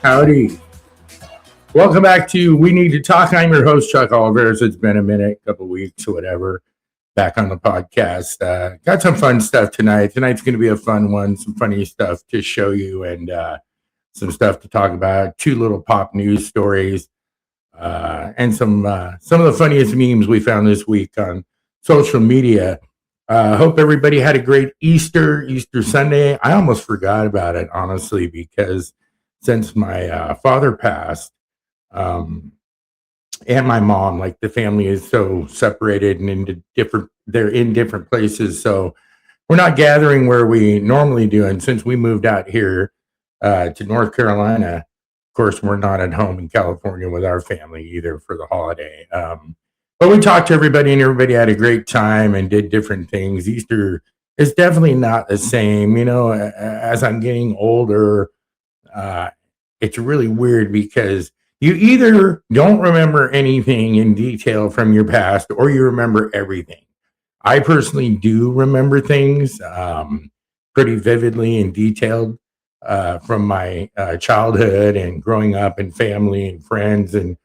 Howdy. Welcome back to We Need to Talk. I'm your host, Chuck Oliveris. It's been a minute, couple weeks, whatever. Back on the podcast. Got some fun stuff tonight. Tonight's going to be a fun one. Some funny stuff to show you and some stuff to talk about. Two little pop news stories and some of the funniest memes we found this week on social media. Hope everybody had a great Easter Sunday. I almost forgot about it, honestly, because since my father passed, and my mom, like the family is so separated and they're in different places. So we're not gathering where we normally do. And since we moved out here to North Carolina, of course, we're not at home in California with our family either for the holiday. But we talked to everybody and everybody had a great time and did different things. Easter is definitely not the same. As I'm getting older, it's really weird because you either don't remember anything in detail from your past or you remember everything. I personally do remember things pretty vividly and detailed from my childhood and growing up and family and friends. And,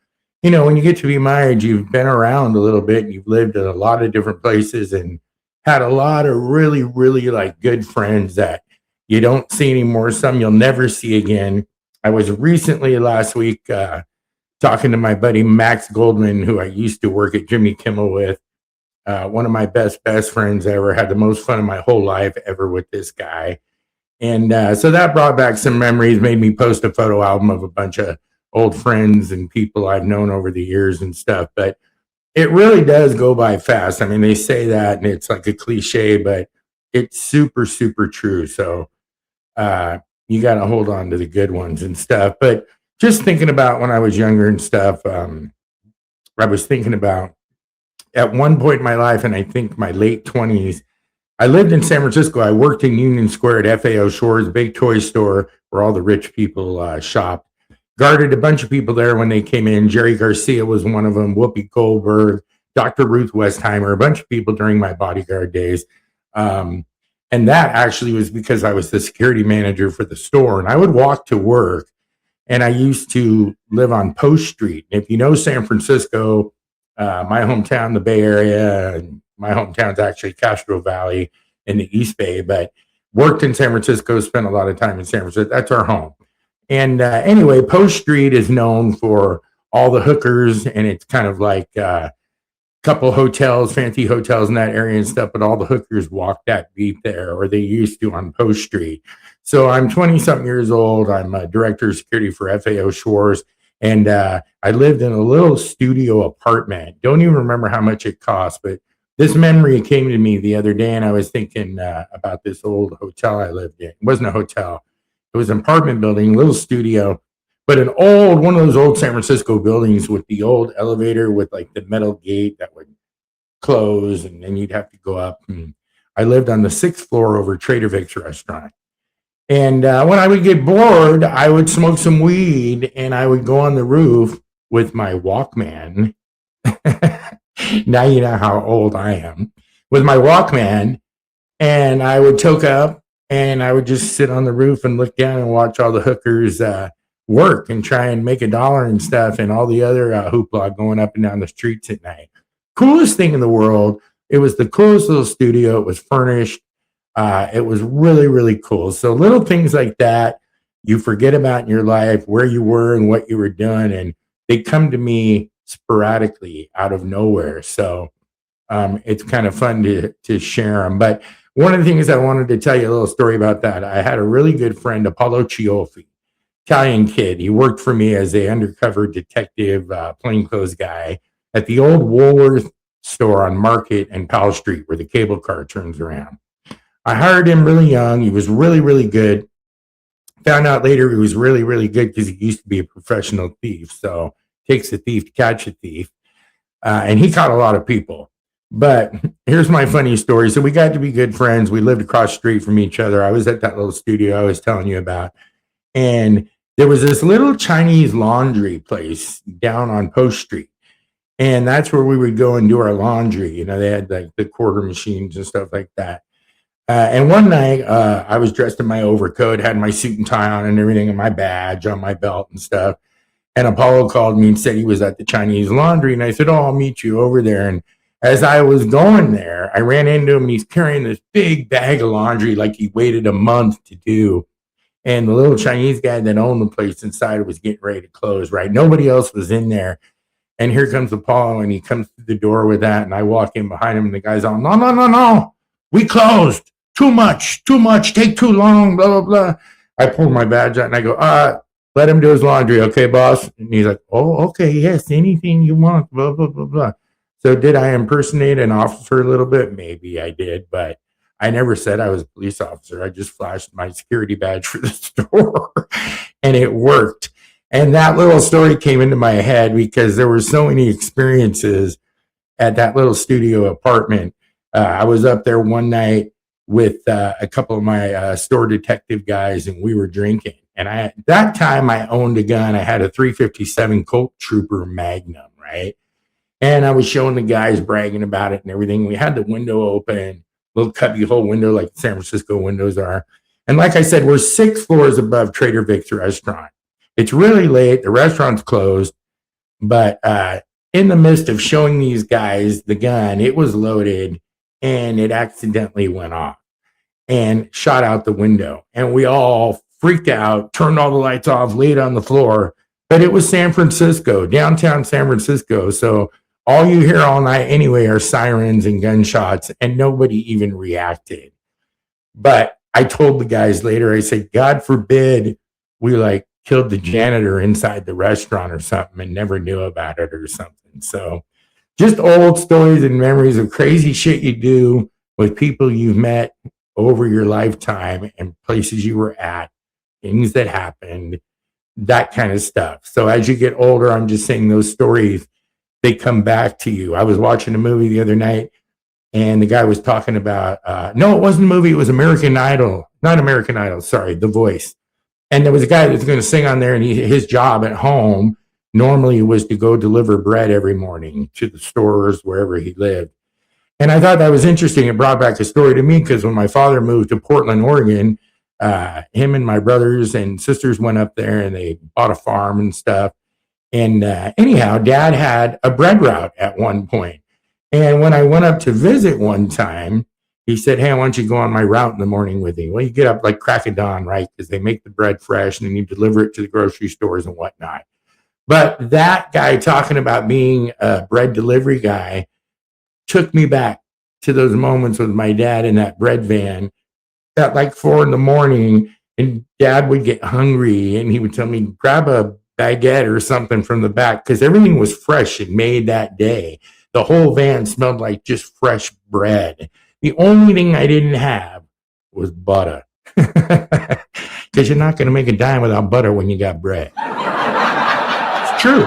when you get to be my age, you've been around a little bit and you've lived in a lot of different places and had a lot of really, really like good friends that you don't see anymore. Some you'll never see again. I was recently last week talking to my buddy Max Goldman, who I used to work at Jimmy Kimmel with. One of my best friends ever. Had the most fun of my whole life ever with this guy. And so that brought back some memories, made me post a photo album of a bunch of old friends and people I've known over the years and stuff. But it really does go by fast. I mean, they say that and it's like a cliche, but it's super, super true. So you got to hold on to the good ones and stuff. But just thinking about when I was younger and stuff, I was thinking about at one point in my life, and I think my late 20s, I lived in San Francisco. I worked in Union Square at FAO Schwarz, big toy store where all the rich people shopped. Guarded a bunch of people there when they came in. Jerry Garcia was one of them, Whoopi Goldberg, Dr. Ruth Westheimer, a bunch of people during my bodyguard days. And that actually was because I was the security manager for the store. And I would walk to work, and I used to live on Post Street. If you know San Francisco, my hometown, the Bay Area, and my hometown's actually Castro Valley in the East Bay, but worked in San Francisco, spent a lot of time in San Francisco. That's our home. And anyway, Post Street is known for all the hookers, and it's kind of like couple hotels, fancy hotels in that area and stuff, but all the hookers walk that beat there, or they used to on Post Street. So I'm 20-something years old. I'm a director of security for FAO Schwarz, and I lived in a little studio apartment. Don't even remember how much it cost, but this memory came to me the other day, and I was thinking about this old hotel I lived in. It wasn't a hotel. It was an apartment building, little studio, but one of those old San Francisco buildings with the old elevator with like the metal gate that would close and then you'd have to go up. And I lived on the 6th floor over Trader Vic's restaurant. And when I would get bored, I would smoke some weed and I would go on the roof with my Walkman. Now you know how old I am. With my Walkman, and I would toke up and I would just sit on the roof and look down and watch all the hookers work and try and make $1 and stuff, and all the other hoopla going up and down the streets at night. Coolest thing in the world. It was the coolest little studio. It was furnished. It was really, really cool. So little things like that you forget about in your life, where you were and what you were doing, and they come to me sporadically out of nowhere. So it's kind of fun to share them. But one of the things I wanted to tell you a little story about that, I had a really good friend, Apollo Cioffi, Italian kid. He worked for me as a undercover detective, plainclothes guy at the old Woolworth store on Market and Powell Street where the cable car turns around. I hired him really young. He was really, really good. Found out later he was really, really good because he used to be a professional thief. So takes a thief to catch a thief. And he caught a lot of people. But here's my funny story. So we got to be good friends. We lived across the street from each other. I was at that little studio I was telling you about. And there was this little Chinese laundry place down on Post Street. And that's where we would go and do our laundry. They had like the quarter machines and stuff like that. And one night, I was dressed in my overcoat, had my suit and tie on and everything, and my badge on my belt and stuff. And Apollo called me and said he was at the Chinese Laundry. And I said, oh, I'll meet you over there. And as I was going there, I ran into him and he's carrying this big bag of laundry like he waited a month to do. And the little Chinese guy that owned the place inside was getting ready to close, right? Nobody else was in there. And here comes Apollo and he comes through the door with that. And I walk in behind him and the guy's all, no, no, no, no. We closed. Too much, take too long, blah, blah, blah. I pulled my badge out and I go, let him do his laundry, okay, boss? And he's like, oh, okay, yes, anything you want, blah, blah, blah, blah. So did I impersonate an officer a little bit? Maybe I did, but I never said I was a police officer. I just flashed my security badge for the store and it worked. And that little story came into my head because there were so many experiences at that little studio apartment. I was up there one night with a couple of my store detective guys and we were drinking. And at that time I owned a gun. I had a 357 Colt Trooper Magnum, right? And I was showing the guys, bragging about it and everything. We had the window open, little cubby hole window like San Francisco windows are. And like I said, we're 6 floors above Trader Vic's restaurant. It's really late. The restaurant's closed. But in the midst of showing these guys the gun, it was loaded and it accidentally went off and shot out the window. And we all freaked out, turned all the lights off, laid on the floor. But it was San Francisco, downtown San Francisco. So all you hear all night anyway are sirens and gunshots, and nobody even reacted. But I told the guys later, I said, God forbid we like killed the janitor inside the restaurant or something and never knew about it or something. So just old stories and memories of crazy shit you do with people you've met over your lifetime and places you were at, things that happened, that kind of stuff. So as you get older, I'm just saying those stories, they come back to you. I was watching a movie the other night and the guy was talking about, no, it wasn't a movie. It was American Idol, not American Idol. Sorry, The Voice. And there was a guy that was going to sing on there and his job at home normally was to go deliver bread every morning to the stores wherever he lived. And I thought that was interesting. It brought back a story to me because when my father moved to Portland, Oregon, him and my brothers and sisters went up there and they bought a farm and stuff. And anyhow, Dad had a bread route at one point. And when I went up to visit one time, he said, hey, why don't you go on my route in the morning with me? Well, you get up like crack of dawn, right? Because they make the bread fresh and then you deliver it to the grocery stores and whatnot. But that guy talking about being a bread delivery guy took me back to those moments with my dad in that bread van at like 4 a.m. And Dad would get hungry and he would tell me, grab a baguette or something from the back because everything was fresh and made that day. The whole van smelled like just fresh bread. The only thing I didn't have was butter because you're not going to make a dime without butter when you got bread. It's true.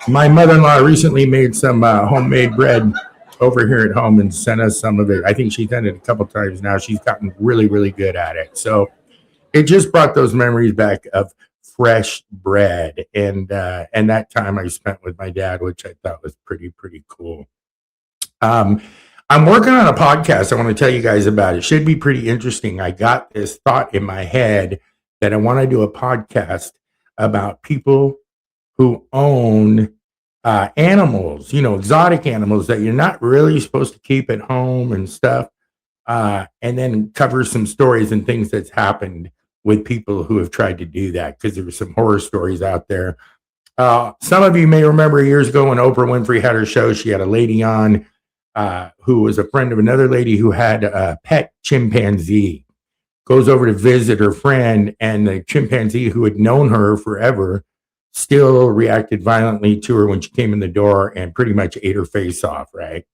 My mother-in-law recently made some homemade bread over here at home and sent us some of it. I think she's done it a couple times now. She's gotten really, really good at it. So it just brought those memories back of fresh bread and that time I spent with my dad, which I thought was pretty cool. I'm working on a podcast. I want to tell you guys about it. Should be pretty interesting. I got this thought in my head that I want to do a podcast about people who own animals, exotic animals that you're not really supposed to keep at home and stuff, and then cover some stories and things that's happened with people who have tried to do that because there were some horror stories out there. Some of you may remember years ago when Oprah Winfrey had her show, she had a lady on who was a friend of another lady who had a pet chimpanzee, goes over to visit her friend, and the chimpanzee who had known her forever still reacted violently to her when she came in the door and pretty much ate her face off, right?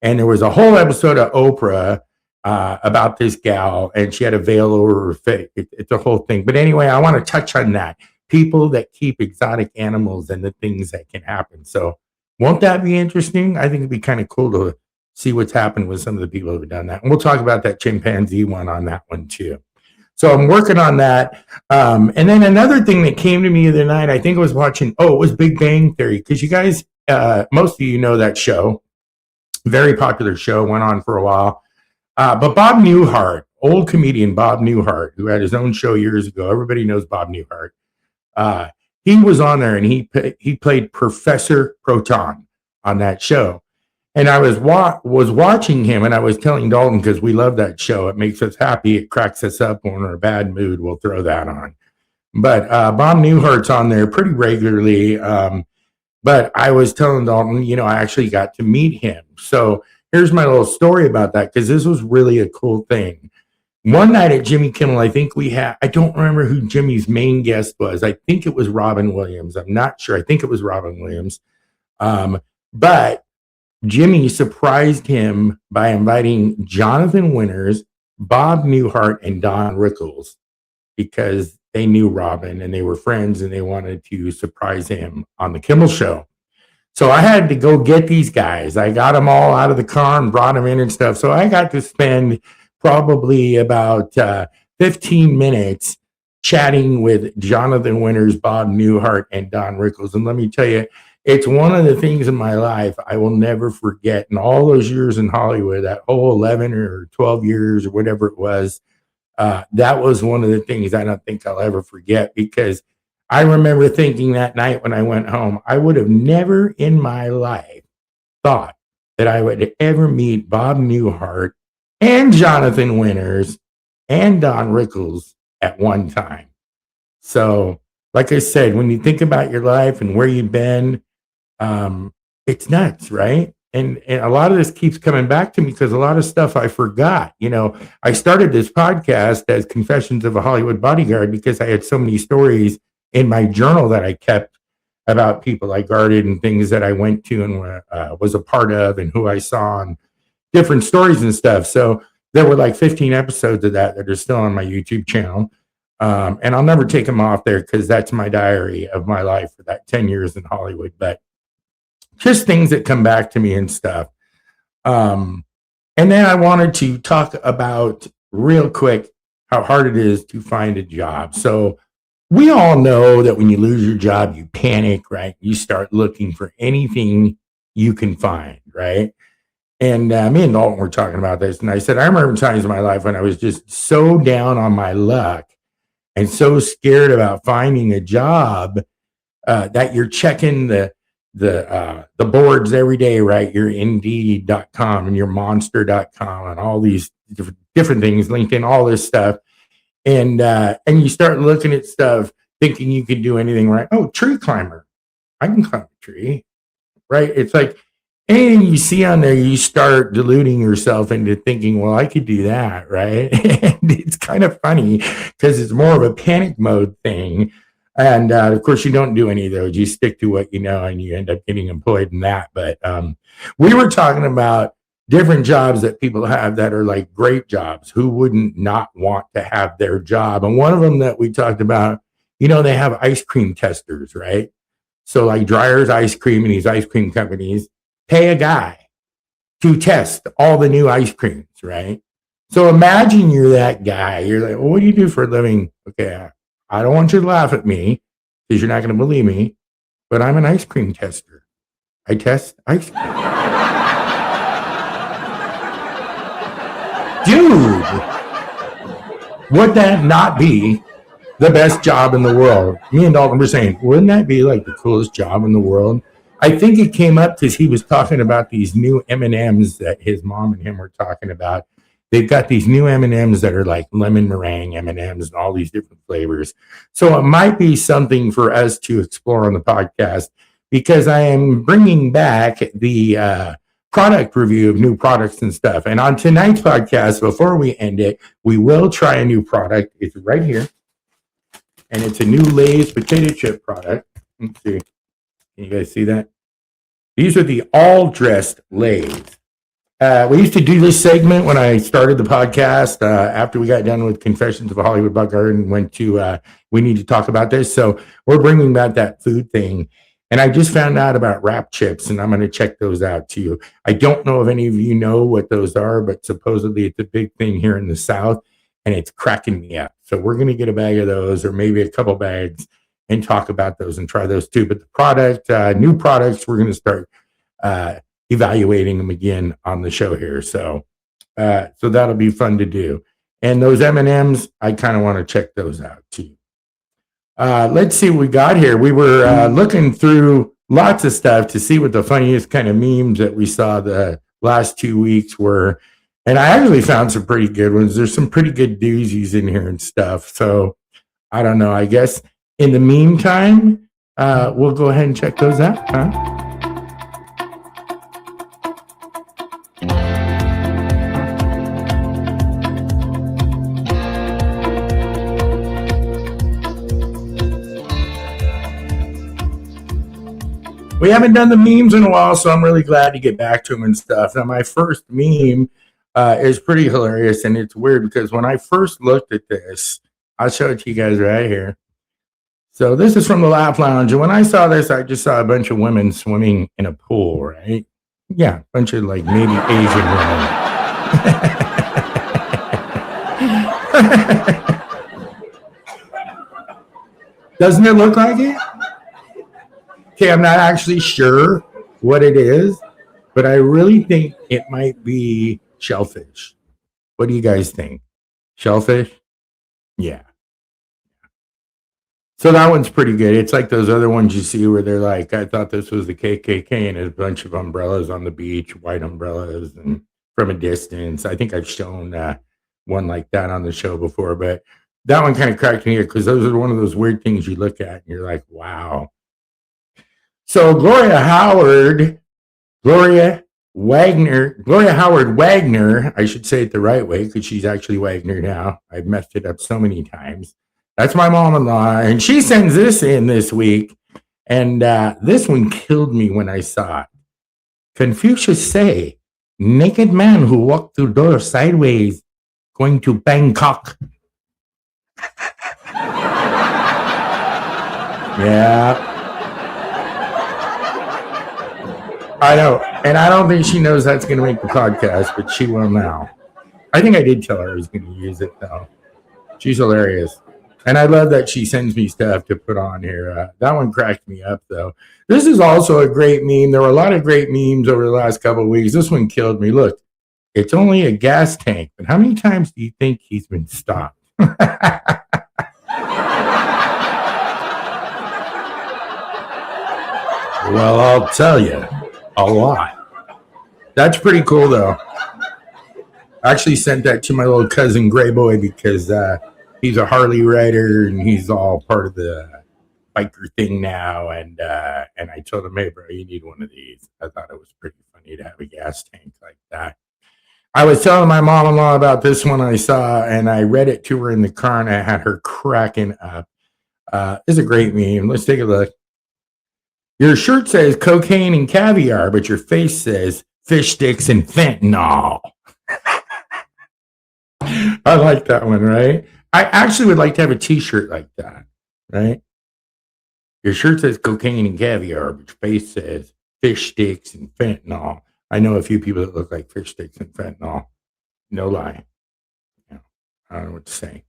And there was a whole episode of Oprah about this gal, and she had a veil over her face. It's a whole thing. But anyway, I want to touch on that. People that keep exotic animals and the things that can happen. So won't that be interesting? I think it'd be kind of cool to see what's happened with some of the people who have done that. And we'll talk about that chimpanzee one on that one too. So I'm working on that. And then another thing that came to me the other night, I think I was watching, it was Big Bang Theory. Because you guys, most of you know that show. Very popular show, went on for a while. But Bob Newhart, old comedian Bob Newhart, who had his own show years ago. Everybody knows Bob Newhart. He was on there, and he played Professor Proton on that show. And I was watching him, and I was telling Dalton, because we love that show. It makes us happy. It cracks us up when we're in a bad mood. We'll throw that on. But Bob Newhart's on there pretty regularly. But I was telling Dalton, I actually got to meet him. So here's my little story about that, because this was really a cool thing. One night at Jimmy Kimmel, I think I don't remember who Jimmy's main guest was. I think it was Robin Williams. I'm not sure. I think it was Robin Williams. But Jimmy surprised him by inviting Jonathan Winters, Bob Newhart, and Don Rickles, because they knew Robin and they were friends and they wanted to surprise him on the Kimmel Show. So I had to go get these guys. I got them all out of the car and brought them in and stuff. So I got to spend probably about 15 minutes chatting with Jonathan Winters, Bob Newhart, and Don Rickles. And let me tell you, it's one of the things in my life I will never forget. In all those years in Hollywood, that whole 11 or 12 years or whatever it was, that was one of the things I don't think I'll ever forget, because I remember thinking that night when I went home, I would have never in my life thought that I would ever meet Bob Newhart and Jonathan Winters and Don Rickles at one time. So, like I said, when you think about your life and where you've been, it's nuts, right? And a lot of this keeps coming back to me because a lot of stuff I forgot. I started this podcast as Confessions of a Hollywood Bodyguard because I had so many stories in my journal that I kept about people I guarded and things that I went to and was a part of and who I saw and different stories and stuff. So there were like 15 episodes of that are still on my YouTube channel. And I'll never take them off there because that's my diary of my life for that 10 years in Hollywood. But just things that come back to me and stuff. And then I wanted to talk about real quick how hard it is to find a job. So we all know that when you lose your job, you panic, right? You start looking for anything you can find, right? And me and Dalton were talking about this. And I said, I remember times in my life when I was just so down on my luck and so scared about finding a job that you're checking the boards every day, right? Your Indeed.com and your Monster.com and all these different things, LinkedIn, all this stuff. And you start looking at stuff thinking you can do anything, right? Oh, tree climber. I can climb a tree, right? It's like anything you see on there, you start deluding yourself into thinking, well, I could do that, right? And it's kind of funny because it's more of a panic mode thing. And of course, you don't do any of those. You stick to what you know, and you end up getting employed in that. But we were talking about different jobs that people have that are like great jobs. Who wouldn't not want to have their job? And one of them that we talked about, they have ice cream testers, right? So like Dreyer's Ice Cream and these ice cream companies pay a guy to test all the new ice creams, right? So imagine you're that guy. You're like, well, what do you do for a living? Okay, I don't want you to laugh at me because you're not going to believe me, but I'm an ice cream tester. I test ice cream. Dude, would that not be the best job in the world? Me and Dalton were saying, wouldn't that be like the coolest job in the world? I think it came up because he was talking about these new M&Ms that his mom and him were talking about. They've got these new M&Ms that are like lemon meringue M&Ms and all these different flavors. So it might be something for us to explore on the podcast because I am bringing back the product review of new products and stuff. And on tonight's podcast, before we end it, we will try a new product. It's right here. And it's a new Lay's potato chip product. Let's see. Can you guys see that? These are the all-dressed Lay's. We used to do this segment when I started the podcast after we got done with Confessions of a Hollywood Bodyguard and went to we need to talk about this. So we're bringing back that food thing. And I just found out about wrap chips, and I'm going to check those out too. I don't know if any of you know what those are, but supposedly it's a big thing here in the South, and it's cracking me up. So we're going to get a bag of those or maybe a couple bags and talk about those and try those too. But the product, new products, we're going to start evaluating them again on the show here. So that'll be fun to do. And those M&Ms, I kind of want to check those out too. Let's see what we got here. We were looking through lots of stuff to see what the funniest kind of memes that we saw the last 2 weeks were. And I actually found some pretty good ones. There's some pretty good doozies in here and stuff. So I don't know. I guess in the meantime, we'll go ahead and check those out, huh? We haven't done the memes in a while, so I'm really glad to get back to them and stuff. Now, my first meme is pretty hilarious, and it's weird because when I first looked at this, I'll show it to you guys right here. So this is from the Laugh Lounge, and when I saw this, I just saw a bunch of women swimming in a pool, right? Yeah, a bunch of like maybe Asian women. Doesn't it look like it? Okay, I'm not actually sure what it is, but I really think it might be shellfish. What do you guys think? Shellfish? Yeah. So that one's pretty good. It's like those other ones you see where they're like, I thought this was the KKK, and there's a bunch of umbrellas on the beach, white umbrellas, and from a distance. I think I've shown one like that on the show before, but that one kind of cracked me because those are one of those weird things you look at and you're like, wow. So Gloria Howard Wagner, I should say it the right way because she's actually Wagner now. I've messed it up so many times. That's my mom-in-law, and she sends this in this week, and this one killed me when I saw it. Confucius say, naked man who walked through door sideways going to Bangkok. Yeah. I know, and I don't think she knows that's going to make the podcast, but she will now. I think I did tell her I was going to use it, though. She's hilarious. And I love that she sends me stuff to put on here. That one cracked me up, though. This is also a great meme. There were a lot of great memes over the last couple of weeks. This one killed me. Look, it's only a gas tank, but how many times do you think he's been stopped? Well, I'll tell you. A lot. That's pretty cool, though. I actually sent that to my little cousin Gray Boy because he's a Harley rider and he's all part of the biker thing now. And I told him, hey, bro, you need one of these. I thought it was pretty funny to have a gas tank like that. I was telling my mom-in-law about this one I saw, and I read it to her in the car, and I had her cracking up. It's a great meme. Let's take a look. Your shirt says cocaine and caviar, but your face says fish sticks and fentanyl. I like that one, right? I actually would like to have a t-shirt like that, right? Your shirt says cocaine and caviar, but your face says fish sticks and fentanyl. I know a few people that look like fish sticks and fentanyl. No lie. Yeah, I don't know what to say.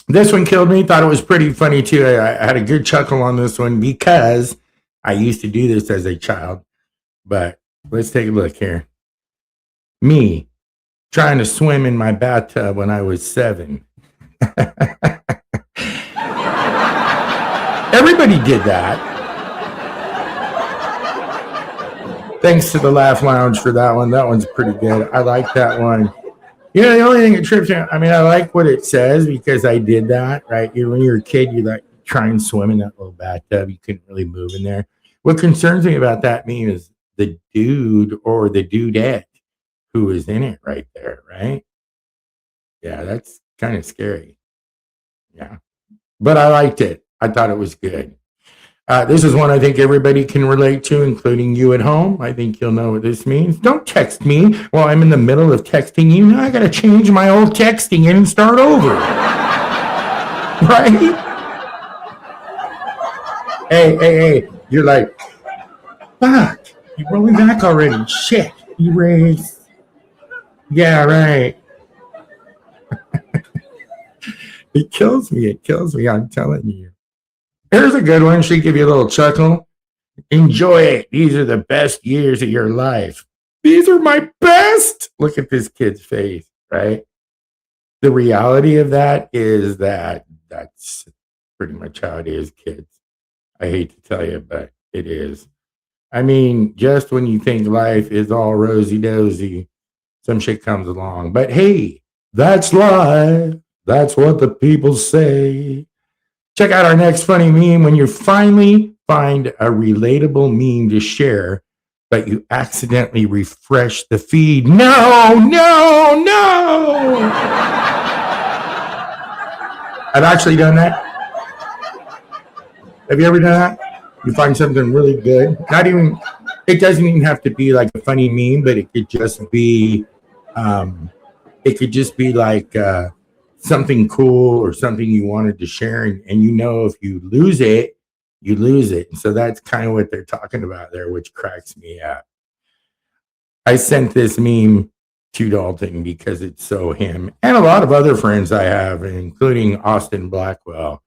This one killed me. Thought it was pretty funny, too. I had a good chuckle on this one because I used to do this as a child, but let's take a look here. Me trying to swim in my bathtub when I was 7. Everybody did that. Thanks to the Laugh Lounge for that one. That one's pretty good. I like that one. You know, the only thing that trips me, I mean, I like what it says because I did that, right? When you're a kid, you like try and swim in that little bathtub. You couldn't really move in there. What concerns me about that meme is the dude or the dudette who is in it right there, right? Yeah, that's kind of scary. Yeah. But I liked it. I thought it was good. This is one I think everybody can relate to, including you at home. I think you'll know what this means. Don't text me while I'm in the middle of texting you. Now I got to change my old texting and start over. Right? Hey. You're like, fuck, you rolled me back already. Shit, erase. Yeah, right. It kills me. I'm telling you. Here's a good one. Should give you a little chuckle. Enjoy it. These are the best years of your life. These are my best. Look at this kid's face, right? The reality of that is that that's pretty much how it is, kids. I hate to tell you, but it is. I mean, just when you think life is all rosy dozy, some shit comes along. But hey, that's life. That's what the people say. Check out our next funny meme when you finally find a relatable meme to share, but you accidentally refresh the feed. No, no, no. I've actually done that. Have you ever done that? You find something really good. Not even, it doesn't even have to be like a funny meme, but it could just be, like something cool or something you wanted to share. And you know, if you lose it, you lose it. And so that's kind of what they're talking about there, which cracks me up. I sent this meme to Dalton because it's so him and a lot of other friends I have, including Austin Blackwell.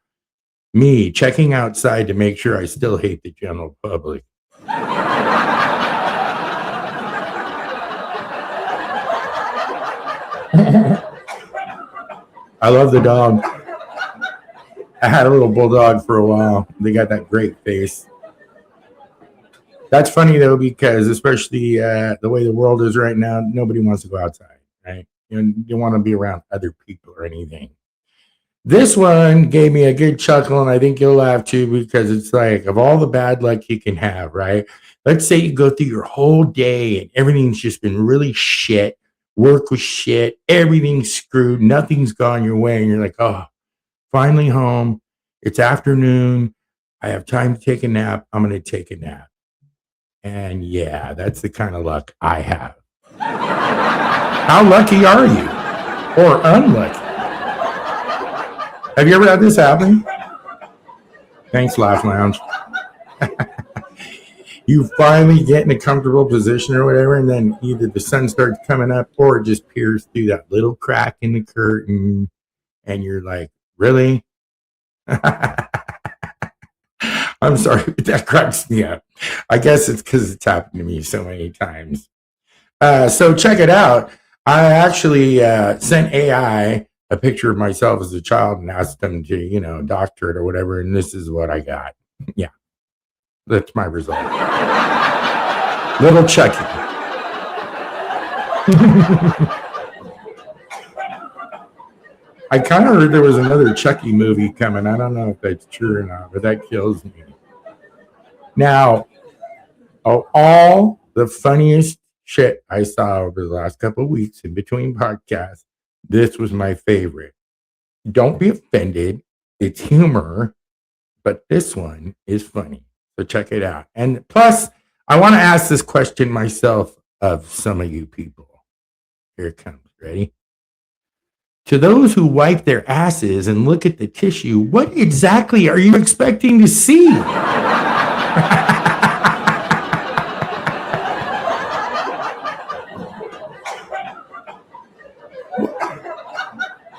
Me checking outside to make sure I still hate the general public. I love the dog. I had a little bulldog for a while. They got that great face. That's funny though, because especially the way the world is right now, nobody wants to go outside, right? You don't want to be around other people or anything. This one gave me a good chuckle, and I think you'll laugh too, because it's like, of all the bad luck you can have, right? Let's say you go through your whole day and everything's just been really shit. Work was shit. Everything's screwed. Nothing's gone your way. And you're like, oh, finally home. It's afternoon. I have time to take a nap. I'm going to take a nap. And yeah, that's the kind of luck I have. How lucky are you? Or unlucky? Have you ever had this happen? Thanks, Laugh Lounge. You finally get in a comfortable position or whatever, and then either the sun starts coming up or it just peers through that little crack in the curtain, and you're like, really? I'm sorry, but that cracks me up. I guess it's because it's happened to me so many times. So check it out. I actually sent AI a picture of myself as a child and asked them to, doctor it or whatever, and this is what I got. Yeah, that's my result. Little Chucky. I kind of heard there was another Chucky movie coming. I don't know if that's true or not, but that kills me. Now, of all the funniest shit I saw over the last couple of weeks in between podcasts, this was my favorite. Don't be offended. It's humor, but this one is funny. So check it out. And plus, I want to ask this question myself of some of you people. Here it comes. Ready? To those who wipe their asses and look at the tissue, what exactly are you expecting to see?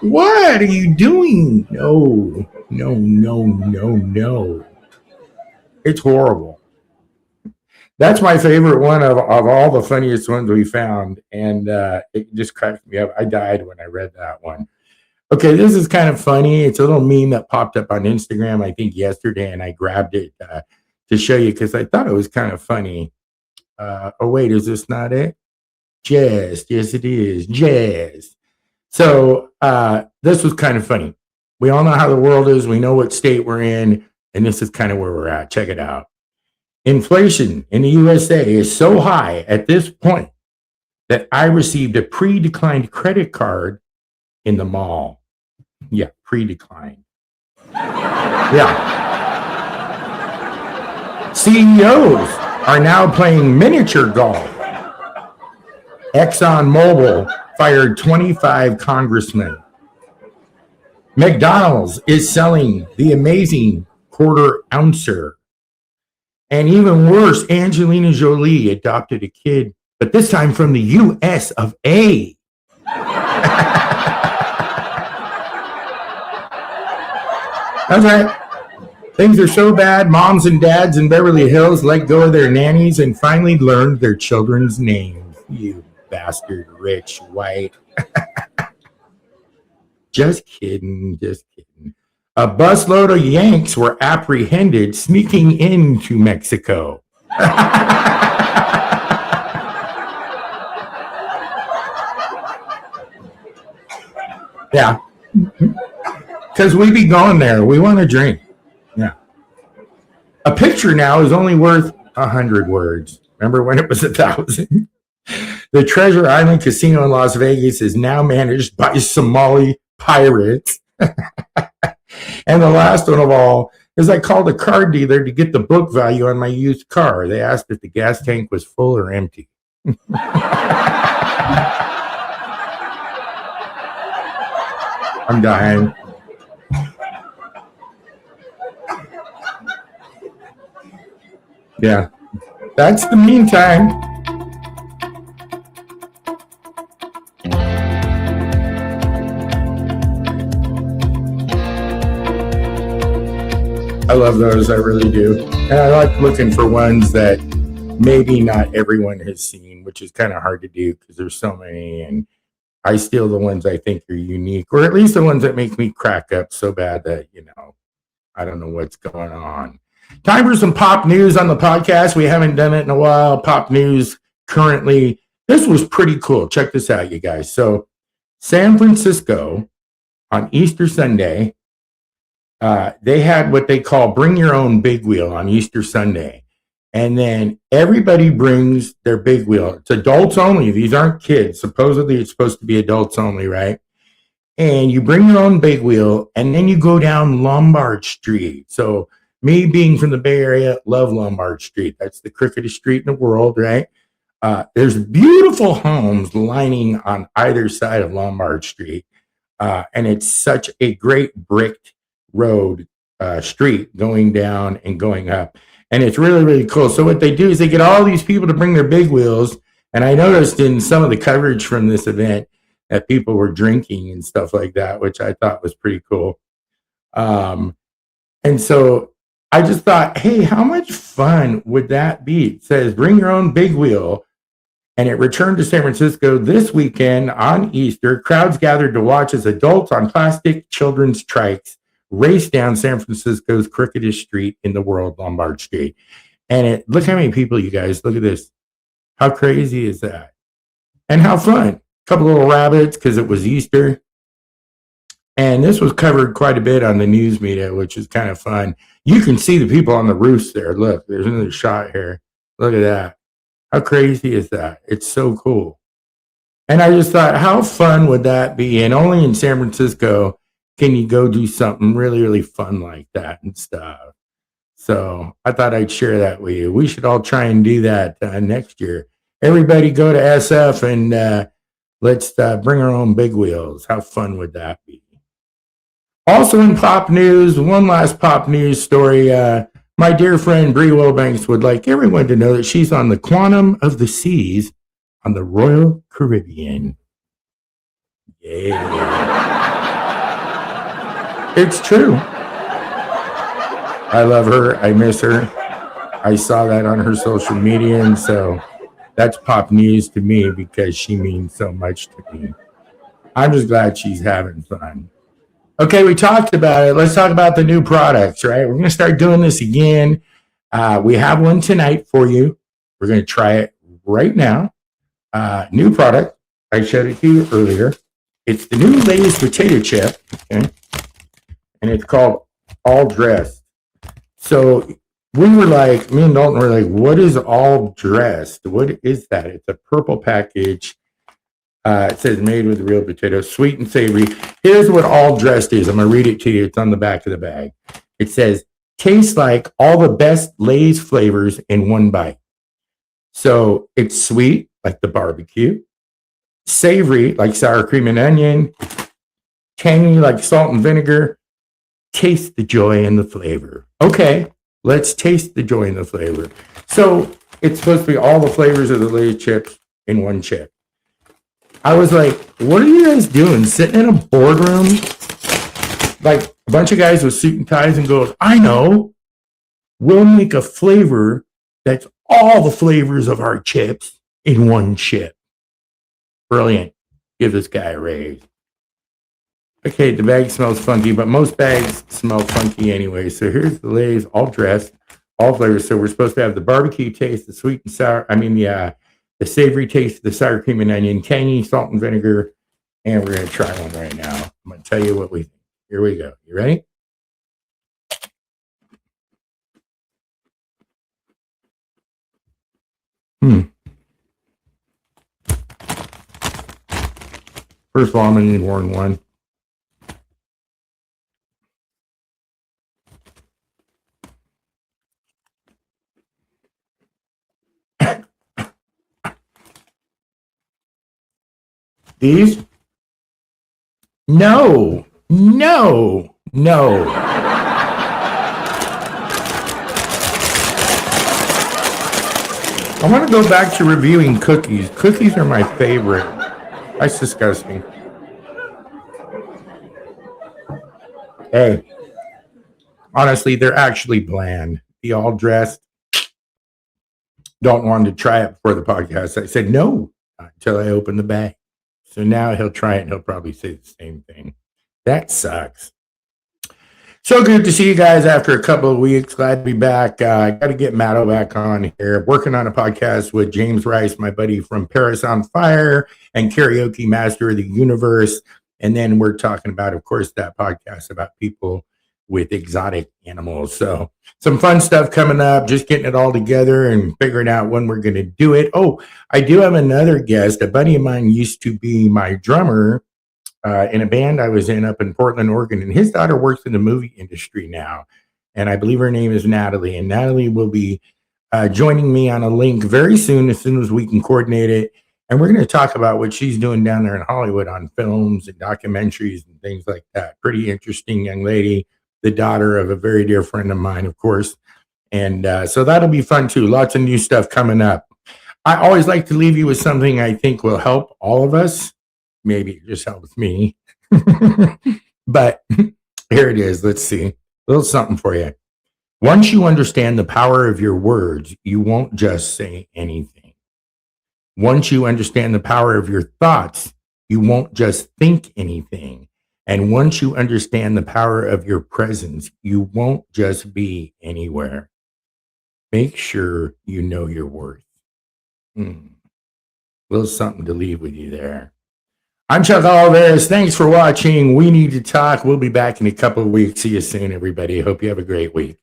What are you doing? No. It's horrible. That's my favorite one of all the funniest ones we found. And it just cracked me up. I died when I read that one. Okay, this is kind of funny. It's a little meme that popped up on Instagram, I think, yesterday, and I grabbed it to show you because I thought it was kind of funny. Oh, wait, is this not it? Jazz. Yes, it is. Jazz. So this was kind of funny. We all know how the world is. We know what state we're in, and this is kind of where we're at. Check it out. Inflation in the USA is so high at this point that I received a pre-declined credit card in the mall. Yeah, pre-declined. Yeah. CEOs are now playing miniature golf. ExxonMobil fired 25 congressmen. McDonald's is selling the amazing quarter ouncer. And even worse, Angelina Jolie adopted a kid, but this time from the US of A. That's right. Things are so bad, moms and dads in Beverly Hills let go of their nannies and finally learned their children's names. You bastard, rich, white. Just kidding, just kidding. A busload of Yanks were apprehended sneaking into Mexico. Yeah. Because we be going there. We want to drink. Yeah. A picture now is only worth 100 words. Remember when it was 1,000? The Treasure Island Casino in Las Vegas is now managed by Somali pirates. And the last one of all is I called a car dealer to get the book value on my used car. They asked if the gas tank was full or empty. I'm dying. Yeah. That's the meantime. I love those, I really do. And I like looking for ones that maybe not everyone has seen, which is kind of hard to do because there's so many. And I steal the ones I think are unique, or at least the ones that make me crack up so bad that, I don't know what's going on. Time for some pop news on the podcast. We haven't done it in a while. Pop news currently. This was pretty cool. Check this out, you guys. So San Francisco on Easter Sunday, they had what they call bring your own big wheel on Easter Sunday. And then everybody brings their big wheel. It's adults only. These aren't kids. Supposedly it's supposed to be adults only, right? And you bring your own big wheel and then you go down Lombard Street. So me being from the Bay Area, love Lombard Street. That's the crookedest street in the world, right? There's beautiful homes lining on either side of Lombard Street. And it's such a great bricked road street going down and going up. And it's really, really cool. So what they do is they get all these people to bring their big wheels. And I noticed in some of the coverage from this event that people were drinking and stuff like that, which I thought was pretty cool. And so I just thought, hey, how much fun would that be? It says, bring your own big wheel. And it returned to San Francisco this weekend on Easter. Crowds gathered to watch as adults on plastic children's trikes race down San Francisco's crookedest street in the world, Lombard Street. And look how many people, you guys, look at this. How crazy is that? And how fun. A couple little rabbits because it was Easter. And this was covered quite a bit on the news media, which is kind of fun. You can see the people on the roofs there. Look, there's another shot here. Look at that. How crazy is that? It's so cool. And I just thought, how fun would that be? And only in San Francisco can you go do something really, really fun like that and stuff. So I thought I'd share that with you. We should all try and do that next year. Everybody go to SF and let's bring our own big wheels. How fun would that be? Also in pop news, one last pop news story. My dear friend Bree Wilbanks would like everyone to know that she's on the Quantum of the Seas on the Royal Caribbean. Yeah. It's true. I love her. I miss her. I saw that on her social media, and so that's pop news to me because she means so much to me. I'm just glad she's having fun. Okay, we talked about it. Let's talk about the new products, right? We're going to start doing this again. We have one tonight for you. We're going to try it right now. New product. I showed it to you earlier. It's the new Lay's potato chip, okay? And it's called All Dressed. So we were like, me and Dalton were like, what is All Dressed? What is that? It's a purple package. It says made with real potatoes, sweet and savory. Here's what All Dressed is. I'm going to read it to you. It's on the back of the bag. It says, tastes like all the best Lay's flavors in one bite. So it's sweet, like the barbecue. Savory, like sour cream and onion. Tangy, like salt and vinegar. Taste the joy and the flavor. Okay, let's taste the joy and the flavor. So it's supposed to be all the flavors of the Lay's chips in one chip. I was like, what are you guys doing? Sitting in a boardroom? Like, a bunch of guys with suit and ties and goes, I know, we'll make a flavor that's all the flavors of our chips in one chip. Brilliant. Give this guy a raise. Okay, the bag smells funky, but most bags smell funky anyway. So here's the Lay's all dressed, all flavors. So we're supposed to have the barbecue taste, the sweet and sour, the savory taste, the sour cream and onion, tangy, salt and vinegar. And we're going to try one right now. I'm going to tell you what we think. Here we go. You ready? First of all, I'm going to need more than one. These? No. I want to go back to reviewing cookies. Cookies are my favorite. That's disgusting. Hey, honestly, they're actually bland. The all dressed. Don't want to try it before the podcast. I said no until I open the bag. So now he'll try it and he'll probably say the same thing. That sucks. So good to see you guys after a couple of weeks. Glad to be back. I got to get Matto back on here. Working on a podcast with James Rice, my buddy from Paris on Fire and Karaoke Master of the Universe. And then we're talking about, of course, that podcast about people with exotic animals. So some fun stuff coming up, just getting it all together and figuring out when we're going to do it. Oh, I do have another guest. A buddy of mine used to be my drummer in a band I was in up in Portland, Oregon, and his daughter works in the movie industry now. And I believe her name is Natalie. And Natalie will be joining me on a link very soon as we can coordinate it. And we're going to talk about what she's doing down there in Hollywood on films and documentaries and things like that. Pretty interesting young lady, the daughter of a very dear friend of mine, of course. And so that'll be fun too. Lots of new stuff coming up. I always like to leave you with something I think will help all of us. Maybe it just helps me. But here it is. Let's see. A little something for you. Once you understand the power of your words, you won't just say anything. Once you understand the power of your thoughts, you won't just think anything. And once you understand the power of your presence, you won't just be anywhere. Make sure you know your worth. Little something to leave with you there. I'm Chuck Alvarez. Thanks for watching. We Need to Talk. We'll be back in a couple of weeks. See you soon, everybody. Hope you have a great week.